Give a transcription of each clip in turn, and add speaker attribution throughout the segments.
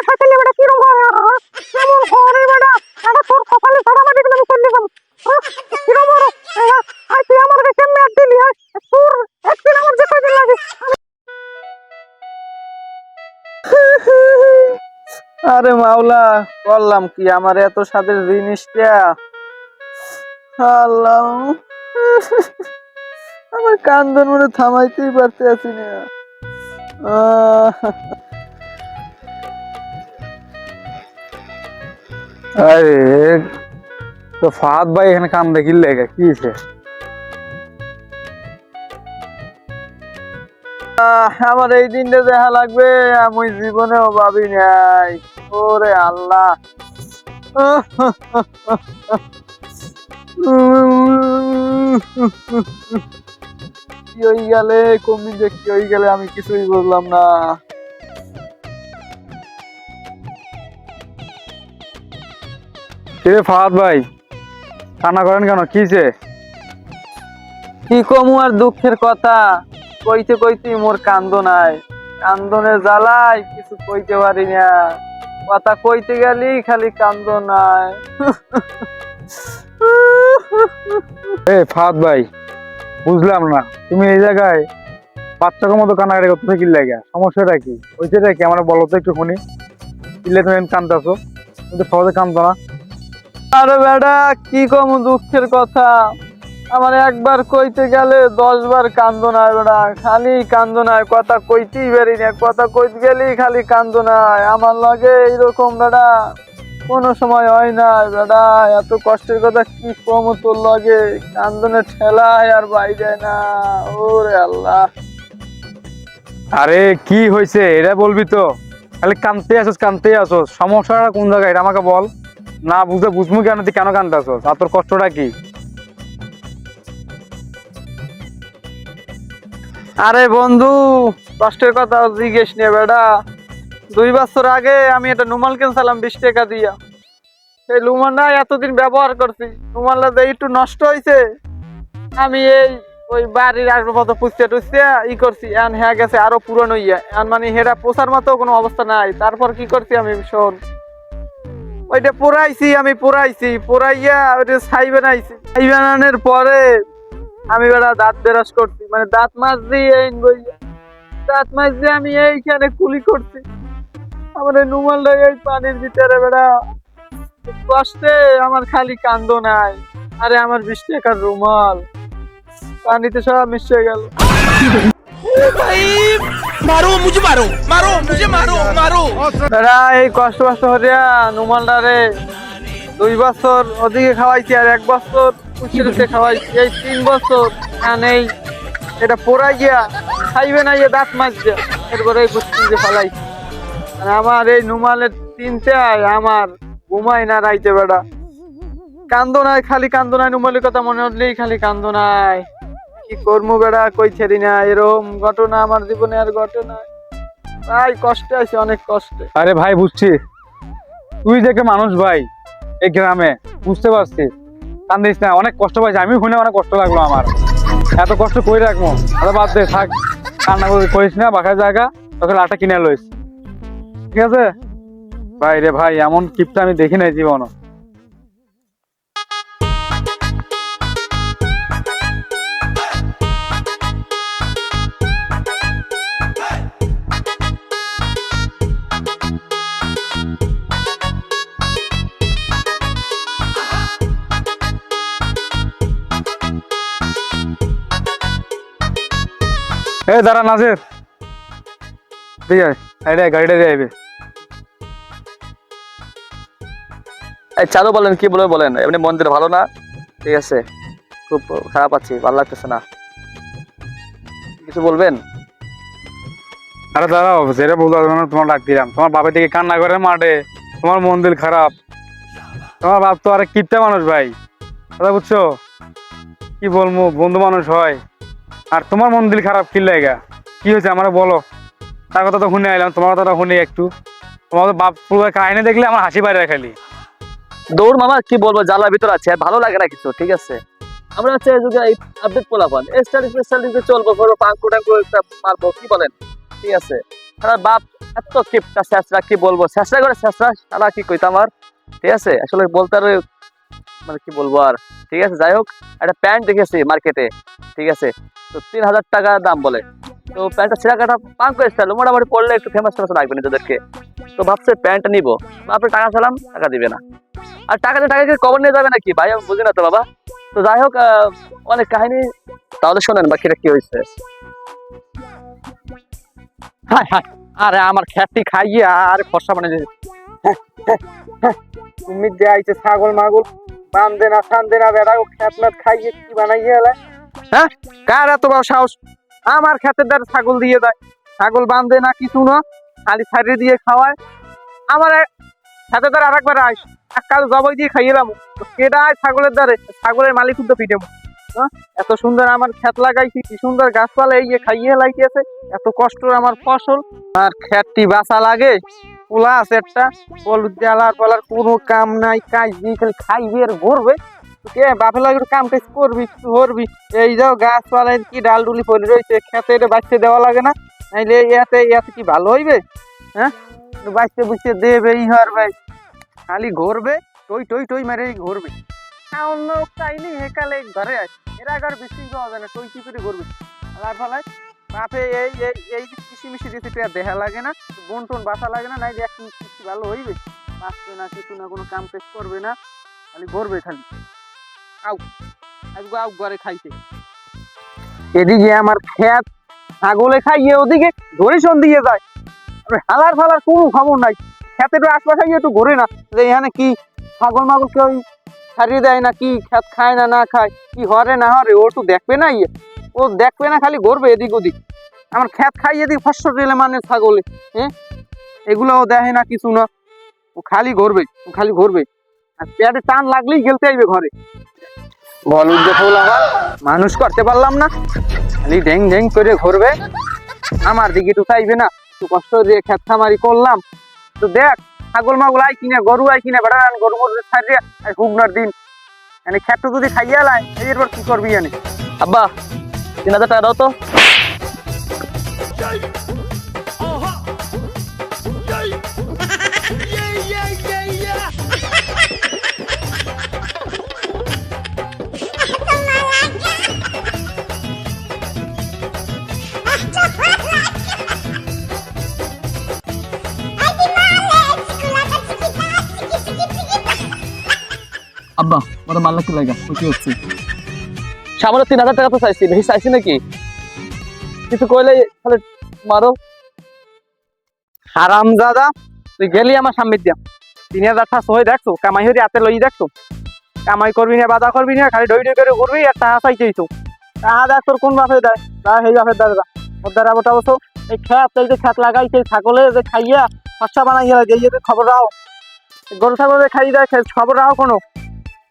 Speaker 1: খাইতে বেটা কি রকম কেমন করে বেটা এটা তোর কপালে ছড়া মাটি দিলে আমি চলে যাব কি রকম আই তুই আমার কাছে ম্যাট দিলি তোর একদিন আমার যে কয়দিন লাগে
Speaker 2: আরে মাওলা বললাম কি আমার এত স্বাদের জিনিসটা আল্লাহ আমার কান্দন মনে থামাইতেই পারতে আছি না আরে তো ফাহাদ ভাই এখানে কাম দেখিল লেগে কি হয়েছে আমার এই দিনটা দেখা লাগবে আমি জীবনেও ভাবি নাই ওরে আল্লাহ কি হয়ে গেলে কমি যে কি হয়ে গেলে আমি কিছুই বুঝলাম না কিরে ফাহাদ ভাই কান্না করেন কেন কিছে কি কমু আর দুঃখের কথা কইতে কইতে মোর কান্দ নাই কান্দনের জ্বালাই কিছু কইতে পারি না কথা কইতে গেলি খালি কান্দ নাই ফাহাদ ভাই বুঝলাম না তুমি এই জায়গায় বাচ্চাকে মতো কান্নাকাটি করতে কি লাগে সমস্যাটা কি ওইটা কি আমার বলো তো একটু শুনি কিলে তুমি কান্দতেছো কিন্তু সহজে কান্দো না আরে বেটা কি কম দুঃখের কথা আমার একবার কইতে গেলে 10 বার কান্দো না বেটা খালি কান্দো না কথা কইতেই পারি না কথা কইতে গেলি খালি কান্দো না আমার লাগে এইরকম বেটা কোনো সময় হয় না বেটা এত কষ্টের কথা কি কম তোর লাগে কান্দনে ঠেলায় আর বাইরে না ওরে আল্লাহ আরে কি হয়েছে এটা বলবি তো খালি কান্দতে আসোস সমস্যাটা কোন জায়গায় এটা আমাকে বল না বুঝে বুঝবো কেন তুই কেন কান্দতে আসোস আর তোর কষ্টটা কি আরে বন্ধু কষ্টের কথা জিজ্ঞেস নিয়ে বেটা 2 বছর আগে আমি একটা রুমাল কিনছিলাম 20 টাকা দিয়া সেই রুমালটা এতদিন ব্যবহার করছি রুমালটা যে একটু নষ্ট হয়েছে আমি এই ওই বাড়ির আসবাবপত্র পুষতে টুসতে ই করছি এখন হ্যাঁ গেছে আরো পুরনো ইয়ে এখন মানে হেরা পোষার মতো কোনো অবস্থা নাই তারপর কি করছি আমি শোন ওইটা পোড়াইয়া ওইটা ছাই বানাইছি ছাই বানানোর পরে আমি বেড়া দাঁত বেরাস করছি মানে দাঁত মাছ দিয়ে দাঁত মাছ দিয়ে আমি এইখানে কুলি করছি আমার এই রুমালটা এই পানির ভিতরে বেড়া কষ্টে আমার খালি কান্দ নাই আরে আমার 20 টাকার রুমাল পানিতে সব মিশে গেল বেড়া এই কষ্ট হরিয়া রুমালটা রে 2 বছর ওদিকে খাওয়াইছি আর 1 বছর খাওয়াইছি এই 3 বছর এই এটা পোড়াই গিয়া খাইবে না দাঁত মাছ দিয়া এরপরে পুষ্টিতে ফেলাইছি আর আমার এই নুমালের চিন্তায় আমার ঘুমাই না রাইতে বেড়া কান্দ নাই খালি কান্দ নাই নুমালের কথা মনে হলেই খালি কান্দ নাই কি করবো বেড়া কই ছেড়ি না এরকম ঘটনা আমার জীবনে আর ঘটনা ভাই কষ্টে আছে অনেক কষ্টে আরে ভাই বুঝছি তুই দেখে মানুষ ভাই এই গ্রামে বুঝতে পারছি কান্দিস না অনেক কষ্ট পাইছি আমি শুনে অনেক কষ্ট লাগলো আমার এত কষ্ট করে রাখবো আরে বাদ দে থাক কান্না করিস না বাসার জায়গা তোকে লাটা কিনে লইস ঠিক আছে ভাই রে ভাই এমন কিপটা আমি দেখি নাই জীবনও এ দাঁড়া নাজির ঠিক আছে গাড়িটা যাইবে
Speaker 3: চালু বলেন কি বলে বলেন এমনি মন্দির ভালো না ঠিক আছে খুব খারাপ আছি ভালো লাগতেছে না কিছু বলবেন
Speaker 2: আরে দাঁড়াও যেটা বলতে তোমার ডাক দিলাম তোমার বাপের দিকে কান্না করে মাঠে তোমার মন্দির খারাপ তোমার বাপ তো আরে কিপটা মানুষ ভাই কথা বুঝছো কি বলবো বন্ধু মানুষ হয় আর তোমার মন্দির খারাপ কি লাগা কি হয়েছে আমার বলো তার কথা তো শুনে আইলাম তোমার কথাটা শুনি একটু তোমার বাপ পুরো কাহিনী দেখলে আমার হাসি বাইরে খালি
Speaker 3: দৌড় মামা কি বলবো জ্বালার ভিতর আছে ভালো লাগে না কিছু ঠিক আছে আমরা হচ্ছে আপডেট পোলাপান চলবো পাঙ্কু টাঙ্কু একটা মারবো কি বলেন ঠিক আছে আমার বাপ এত কিপটা শেষরা কি বলবো, শেষরা করে শেষরা সারা কি কইতাম আর, ঠিক আছে আসলে বলতে আর মানে কি বলবো আর। ঠিক আছে যাই হোক, একটা প্যান্ট দেখেছি মার্কেটে, ঠিক আছে, তো 3,000 টাকা দাম বলে। তো প্যান্টটা ছেঁড়া কাটা পাঙ্ক করে স্টাইল, মোটামুটি পড়লে একটু ফেমাস ফেমাস লাগবে নিজেদেরকে। তো ভাবছে প্যান্টটা নিবো, আপনি টাকা চালাম, টাকা দিবে না। আর টাকা দিয়ে টাকা কি কবর নিয়ে যাবে নাকি ভাই, আমি বুঝি না তো বাবা। তো যাই হোক অনেক কাহিনী, তাহলে শোনেন বাকিটা কি হয়েছে।
Speaker 2: হায় হায়, আরে আমার খ্যাতি খাইয়ে আর ফর্সা বানিয়ে দিয়েছে। তুমি যে আইছে ছাগল মাগল বান্ধে না ছান্দে না বেড়া, ও খ্যাত ম্যাত খাইয়ে কি বানাইয়ে এলে? হ্যাঁ, কার এত বড় সাহস আমার খ্যাতের দ্বারা ছাগল দিয়ে দেয়? ছাগল বান্ধে না কিছু না, খালি ছাড়িয়ে দিয়ে খাওয়ায়। আমার খ্যাতের দ্বারা আরেকবার আইস, এক কাল জবাই দিয়ে খাইয়েলাম। কেডা আয় ছাগলের দ্বারে? ছাগলের মালিক কিন্তু পিঠে। এত সুন্দর আমার ক্ষেত লাগাইছি, কি সুন্দর গাছপালা, এই যে খাইয়ে লাগাইছে, এত কষ্ট আমার ফসল। আর ক্ষেতটি বাঁচা লাগে, পোলা আছে একটা, হলুদ জ্বালার পলার কোনো কাম নাই, কাজ দিয়ে খালি খাইবি আর ঘুরবে। কে বাপে লাগে কাম কাজ করবি, করবি। এই যাও গাছপালা কি ডাল ডুলি পড়ে রয়েছে, খেতে এটা বাঁচতে দেওয়া লাগে না? নাইলে এতে এতে কি ভালো হইবে? হ্যাঁ, বাঁচতে বুঝতে দেবে এই হর ভাই, খালি ঘুরবে, টই টই টই মেরে ঘুরবে। অন্য চাইনি হেকালে ঘরে আসে, এরা ঘর বেশি হবে না, টই কি করে ঘুরবে। আলার ফলায় বাপে এই এই এই কৃষি মিশি দিতে দেখা লাগে না, বন টন বাসা লাগে না, নাই এক কৃষি ভালো হইবে, বাঁচবে না কিছু না, কোনো কাম কাজ করবে না, খালি ঘুরবে খালি। আউ আজকে আউ ঘরে খাইছে, এদিকে আমার খেত ছাগলে খাইয়ে ওদিকে ধরিসন দিয়ে যায়। হালার ফালার কোনো খবর নাই, খেতের আশপাশে একটু ঘুরে না যে এখানে কি ছাগল মাগল কেউ ছাড়িয়ে দেয় না কি, খেত খায় না না খায়, কি হরে না হরে ও তো দেখবে না, ও দেখবে না, খালি ঘুরবে এদিক ওদিক। আমার খেত খাই এদিক ফসল রেলে মানে ছাগলে, হ্যাঁ এগুলো ও দেখে না কিছু না, ও খালি ঘুরবে, ও খালি ঘুরবে। আর পেটে টান লাগলেই গেলতে আইবে ঘরে। বল উদ্যোগ আমার মানুষ করতে পারলাম না, খালি ঢেং ঢেং করে ঘুরবে, আমার দিকে একটু চাইবে না। একটু কষ্ট দিয়ে খেত খামারি করলাম, তো দেখ ছাগল মাগল আই কিনে, গরু আই কিনে, বেড়া গরু গরু ছাড়িয়ে হুবনার দিন মানে খেত যদি খাইয়া লাই, এরপর কি করবি জানি।
Speaker 3: আব্বা 3,000 টাকা দাও তো। আব্বা ওরা মাল্লা কি লাগা খুশি হচ্ছে, সামনে 3,000 টাকা তো চাইছি, বেশি চাইছি নাকি? কিছু কইলে তাহলে মারো।
Speaker 2: হারাম দাদা, তুই গেলি আমার সামনে দিয়া 3,000 টাকা সই দেখছো, কামাই হরি হাতে লই দেখছো, কামাই করবি না, বাধা করবি না, খালি ডই ডই করে ঘুরবি আর টাকা চাইতেইছো। টাকা দেখ তোর কোন বাপে দেয়, তা সেই বাপের দ্বারা ওর দ্বারা ওটা বসো। এই খেত, এই যে খেত লাগাইছে ছাগলে যে খাইয়া ফসা বানাই গেলে, যে খবর রাও গরু ছাগলে খাই দেয়, খবর রাও কোনো।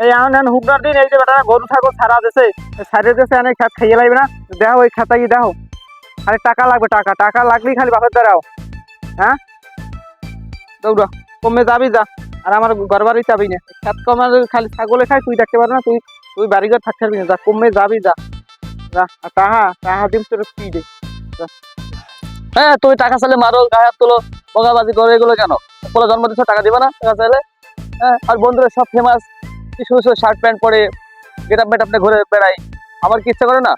Speaker 2: এই এখন হুকনার দিন, এই যে বেটা গরু ছাগল ছাড়া দিছে, ছাড়িয়ে দিয়েছে, অনেক খেত খাইয়ে লাগবে না, দেখো ওই খেতাই দেখো, খালি টাকা লাগবে, টাকা টাকা লাগলেই খালি বাপের দ্বারাও। হ্যাঁ দৌড়া, কমে যাবি যা, আর আমার ঘর বাড়ি যাবি না, খেত কমার খালি ছাগলে খাই, তুই দেখতে পারবি না, তুই তুই বাড়ি ঘর থাকতে পারবি না, যা কমে যাবি যা, যা। আর তাহা তাহা দিন তোর কি দে।
Speaker 3: হ্যাঁ তুমি টাকা চাইলে মারো, গায়ে হাত তোলো, বগাবাজি করো, এগুলো কেন? পোলা জন্ম দিচ্ছ, টাকা দিবে না টাকা চাইলে? হ্যাঁ, আর বন্ধুরা সব ফেমাস, কি সুন্দর শার্ট প্যান্ট পরে গেট আপ মেট আপনি ঘুরে বেড়াই, আমার কি ইচ্ছা করে না?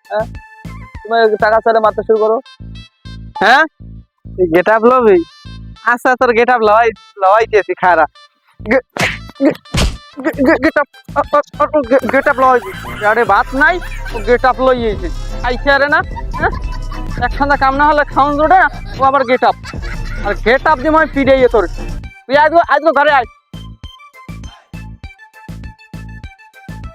Speaker 3: হ্যাঁ, তুমি টাকা চাইলে মারতে শুরু করো।
Speaker 2: হ্যাঁ গেট আপ লবি, আচ্ছা তোর গেট আপ লওয়াইতেছি খারা, গেট আপ লওয়াইছি, আরে ভাত নাই ও গেট আপ লইয়েছে, খাইছে আরে না। হ্যাঁ একখানা কাম না হলে খাউন জোটে না, ও আবার গেট আপ, আর গেট আপ দিয়ে মানে ফিরে তোর। তুই আজকে আজকে ঘরে আয়,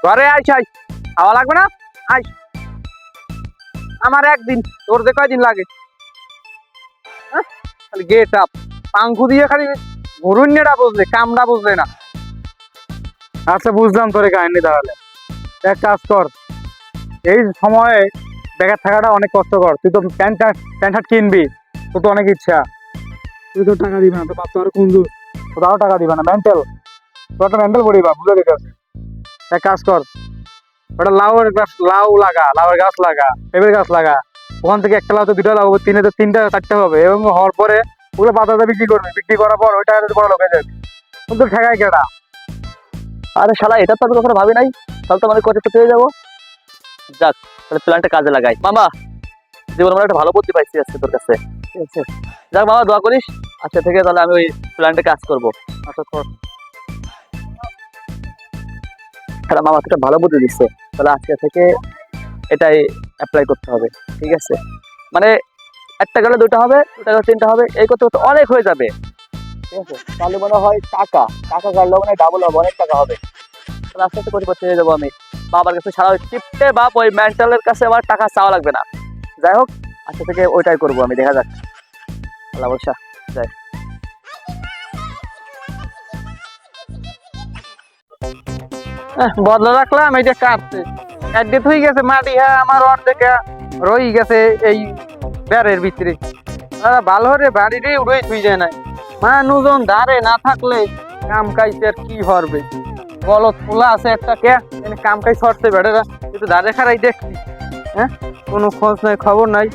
Speaker 2: ঘরে আইস, আইস খাওয়া লাগবে না, আইস। আমার একদিন, তোর যে কয়দিন লাগে? হ্যাঁ খালি গেট আপ, পাঙ্কু দিয়ে খালি ঘুরুন্যটা বুঝলে, কামটা বুঝলে না। আচ্ছা বুঝলাম তোর কাহিনী, তাহলে এক কাজ কর, এই সময়ে বেকার থাকাটা অনেক কষ্টকর, তুই তো প্যান্ট শার্ট কিনবি, তোর তো অনেক ইচ্ছা, তুই তো টাকা দিবে না, তো বাপ তো আর কঞ্জুস, তোরাও টাকা দিবে না, মেন্টাল, তোর একটা মেন্টাল পড়িবা, বুঝে দিতে। এক কাজ কর, ওটা লাউয়ের গাছ, লাউ লাগা, লাউয়ের গাছ লাগা, পেঁপের গাছ লাগা, ওখান থেকে একটা লাভ তো দুটো লাভ হবে, তিনে তো তিনটা চারটে হবে, এবং হওয়ার পরে ওগুলো বাজারে বিক্রি করবে, বিক্রি করার পর ওইটা বড় লোক হয়ে যাবে। কিন্তু ঠেকায় কেটা?
Speaker 3: আরে শালা, এটা তো আমি কখনো ভাবি নাই। তাহলে তো আমাদের কোটি পেয়ে যাবো। যাক, তাহলে প্ল্যানটা কাজে লাগাই। মামা, জীবন মানে একটা ভালো বুদ্ধি পাইছি আজকে তোর কাছে, ঠিক আছে? যাক মামা, দোয়া করিস আজকে থেকে, তাহলে আমি ওই প্ল্যানটা কাজ করবো।
Speaker 2: আচ্ছা কর।
Speaker 3: তাহলে মামা একটা ভালো বুদ্ধি দিচ্ছে, তাহলে আজকে থেকে এটাই অ্যাপ্লাই করতে হবে, ঠিক আছে? মানে একটা গেলে দুটো হবে, দুটা গেলে তিনটা হবে, এই করতে করতে অনেক হয়ে যাবে, ঠিক আছে? তাহলে মনে হয় টাকা টাকা কাটলেও মানে ডাবল হবে, অনেক টাকা হবে। তাহলে আস্তে আস্তে কোটি হয়ে যাবো আমি। বাবার কাছে সারা টিপতে বাপ, ওই মেন্টালের কাছে আমার টাকা চাওয়া লাগবে না। যাই হোক, আজকে থেকে ওইটাই করবো আমি, দেখা যাক। আল্লাহ ভরসা, যাই।
Speaker 2: বদলা রাখলাম, এইটা কাটছে একদিন হয়ে গেছে মাটি, হ্যাঁ আমার অর্ধেক রই গেছে এই বেড়ের ভিতরে। ভালো রে বাড়িরে উড়ে থুই যায় না, মানুষজন দাঁড়ে না থাকলে কাম কাইছে আর কি হরবে। গলত খোলা আছে একটা, কে কাম কাই সরছে বেড়েরা, কিন্তু দাঁড়ে খারাই দেখছি, হ্যাঁ কোনো খোঁজ নাই খবর নাই।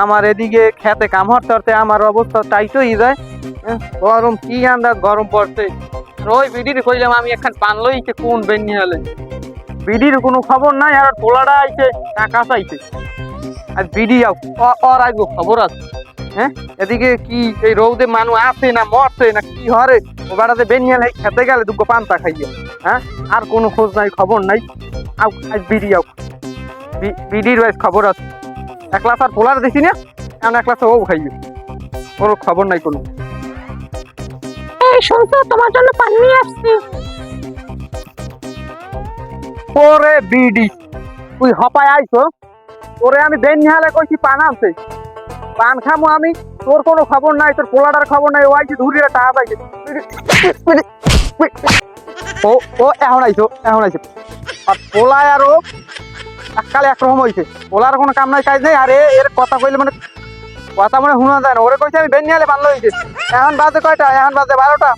Speaker 2: আমার এদিকে খেতে কাম হরতে হরতে আমার অবস্থা টাইট হয়ে যায়। গরম কি আন্দাজ গরম পড়ছে। ওই বিডির কইলাম আমি একখান পান লইছে, কোন বেনি হলে বিডির কোনো খবর নাই, আর পোলাটা আইছে টাকা চাইছে। আর বিডি ওর আসবো খবর আছে, হ্যাঁ এদিকে কি এই রৌদে মানুষ আছে না মরছে না কি হরে, ও বেড়াতে বেনিয়াল খেতে গেলে দুটো পান্তা খাইয়ে, হ্যাঁ আর কোনো খোঁজ নাই খবর নাই। আও আজ বিডি আও, বিডির ওয়াইজ খবর আছে। একলা আর পোলার দেখি না, এমন একলা ও খাইয়ে, ওর খবর নাই কোনো।
Speaker 1: শুনছো, তোমার জন্য পান নিয়ে আসছি।
Speaker 2: ওরে বিডি, তুই হপায় আইছো? ওরে আমি বেনিহালে কইছি পান আনছে, পান খামো আমি, তোর কোনো খবর নাই, তোর পোলাটার খবর নাই। ও আইছে ধুরিয়ে টাকা পাইছে। ও ও এখন আইছো, এখন আইছো। আর পোলায় আর ও এককালে একরকম হয়েছে, পোলার কোনো কাম নাই কাজ নেই। আর এর কথা কইলে মানে কথা মনে শোনা যায় না। ওরে কইছে আমি বেনিহালে পান লইছে, এখন বাজে কয়টা? এখন বাজে 12টা।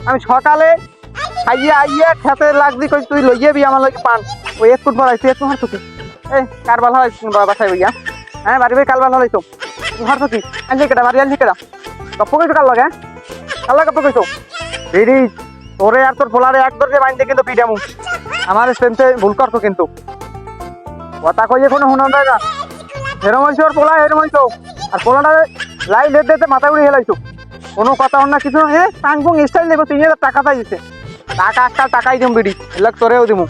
Speaker 2: আমি সকালে আইয়া আইয়া খেতে লাগছি, কই তুই লইয়ে বি আমার লগে পান। ওই এক ফুট বাড়াইছি, একটু হার তুই এই কারবাল হয় বাসায় বইয়া, হ্যাঁ বাড়ি বই কারবাল হলাইছো হার তুই আনলি কেটা, বাড়ি আনলি কেটা? গপ্প কইছো কার লগে? কার লগে গপ্প কইছো? বেরি তোরে আর তোর পোলারে এক দরজে বাইন্দে কিন্তু পিটামু, আমার সেন্সে ভুল করছো কিন্তু। কথা কইয়ে কোনো শোনা যায় না। এরম হইছো ওর পোলা, এরম হইছো। আর পোলাটা লাই লেট দিতে মাথা উড়ে হেলাইছো, কোনো কথা না কিছু। হ্যাঁ টাংপুং স্টাইল দেবো, 3000 টাকা চাইছে। টাকা একটা টাকাই দিম বিড়ি, এলাক তোরেও দিমু।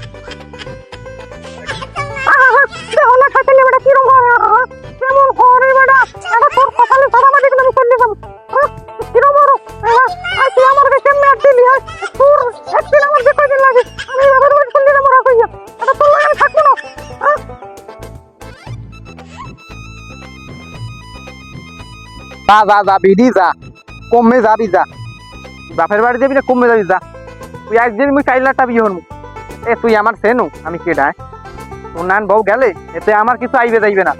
Speaker 1: দেহলা খাইতে নেবে কিরম কেমন করে বেটা, এটা তোর কপালে সারা মাটি দিলে আমি চলে যাবো। কিরম বড় আর তুই আমার কাছে ম্যাট দিলি, হ্যাঁ তোর একদিন আমার যে কয়দিন লাগে আমি বাবার বাড়ি চলে যাবো। রাখইয়া এটা তোর লাগে আমি থাকবো না।
Speaker 2: যা যা যা বিড়ি যা, কমে যাবি যা, বাপের বাড়ি যাবি না কমে যাবি যা। তুই একদিন মুই 4 লাখ টাকা বিয়ে হনু। এ তুই আমার সেনু, আমি কেডা? তোর নান বউ গেলে এতে আমার কিছু আইবে যাইবে না।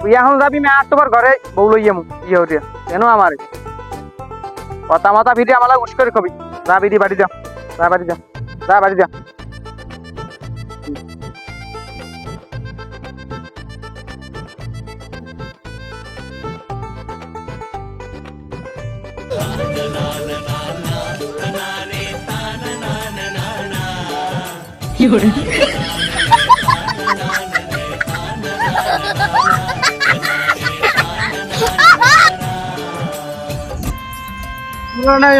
Speaker 2: তুই এখন যাবি, আমি 8বার ঘরে বউ লইয়া মু বিয়ে হরিয়া কেন আমার কথা মাথা ভিড়ি আমার উস করে কবি। যা বিড়ি বাড়ি যা, যা বাড়ি যা, যা বাড়ি যা।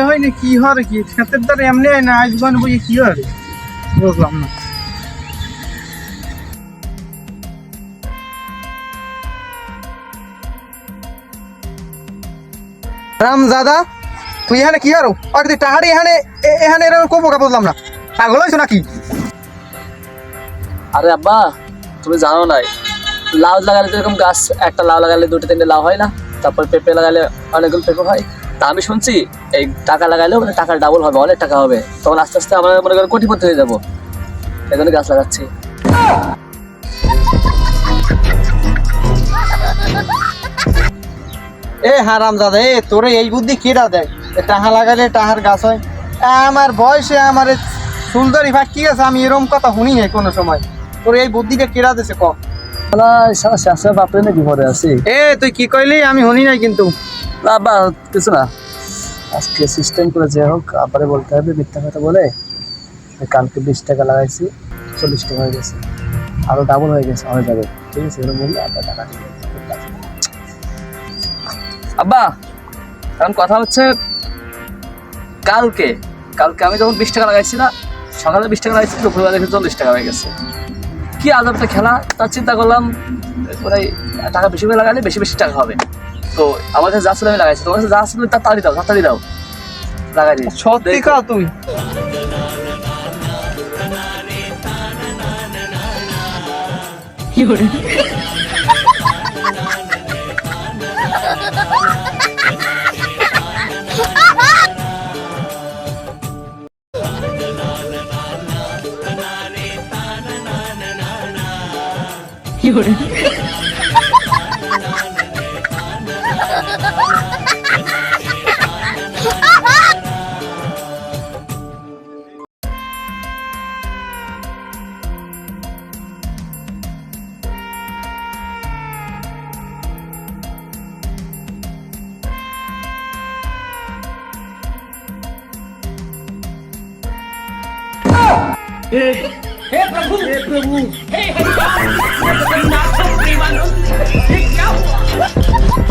Speaker 2: হয়নি কি হরে কি খেতের দ্বারা এমনি না আজবান বুঝি কি হরে বুঝলাম না। রাম দাদা তুই এখানে কি আরো আর তুই টাহাড়ি এখানে এখানে এরকম কবো কা বুঝলাম না, পাগল হয়েছো নাকি?
Speaker 3: আরে আব্বা, তুমি জানো নাই, লাউ লাগালে যেরকম গাছ একটা লাউ লাগালে 2-3টে লাউ হয় না, তারপর পেঁপে লাগালে অনেকগুলো পেঁপে হয়। তা আমি শুনছি এই টাকা লাগালেও মানে টাকা ডাবল হবে, অনেক টাকা হবে। তখন আস্তে আস্তে আমরা মনে করেন কোটিপতি হয়ে যাবো, এই জন্য গাছ লাগাচ্ছি।
Speaker 2: এ হারাম দাদা, এ তোরে এই বুদ্ধি কেডা দেয়? টাহা লাগালে টাহার গাছ হয়? আমার বয়সে আমার সুন্দরী ভাই, ঠিক আছে আমি এরকম কথা শুনি নাই কোনো সময়। তোর এই বুদ্ধিটা কেডা দিছে ক?
Speaker 3: সারা শেষরা বাপরে না বিপদে আছি।
Speaker 2: এ তুই কি কইলি আমি শুনি নাই কিন্তু।
Speaker 3: না আব্বা কিছু না, আজকে সিস্টেম করে যে হোক আবারে বলতে হবে মিথ্যা কথা বলে। কালকে 20 টাকা লাগাইছি, 40 টাকা হয়ে গেছে, আরো ডাবল হয়ে গেছে, হয়ে যাবে। ঠিক আছে, এরকম বললে আব্বা টাকা দিবে। আব্বা এখন কথা হচ্ছে কালকে কালকে আমি যখন 20 টাকা লাগাইছি না, সকালে 20 টাকা লাগাইছি, দুপুরবেলা দেখে 40 টাকা হয়ে গেছে। কি আজবটা খেলা, তার চিন্তা করলাম ওরাই টাকা বেশি করে লাগালে বেশি বেশি টাকা হবে। তো আমার কাছে যা ছিল আমি লাগাইছি, তোমার কাছে যা ছিল তাড়াতাড়ি দাও, তাড়াতাড়ি দাও, লাগাই দিই।
Speaker 2: সত্যি কা তুই?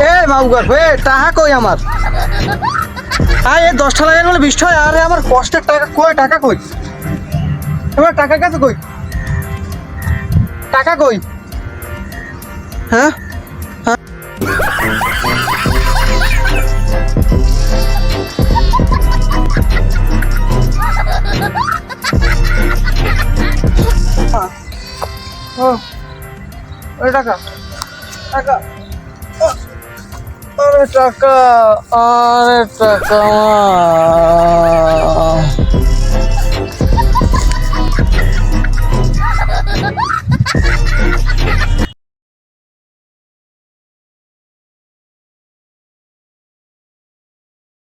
Speaker 2: এ বাবুগার এ টাকা কই আমার? আয় এ 10 টাকা লাগাই বলে 20 টাকা। আরে আমার কষ্টের টাকা কই? টাকা কই? এবার টাকা কাছে কই? টাকা কই? হ্যাঁ ওই টাকা টাকা আরে টাকা আরে টাকা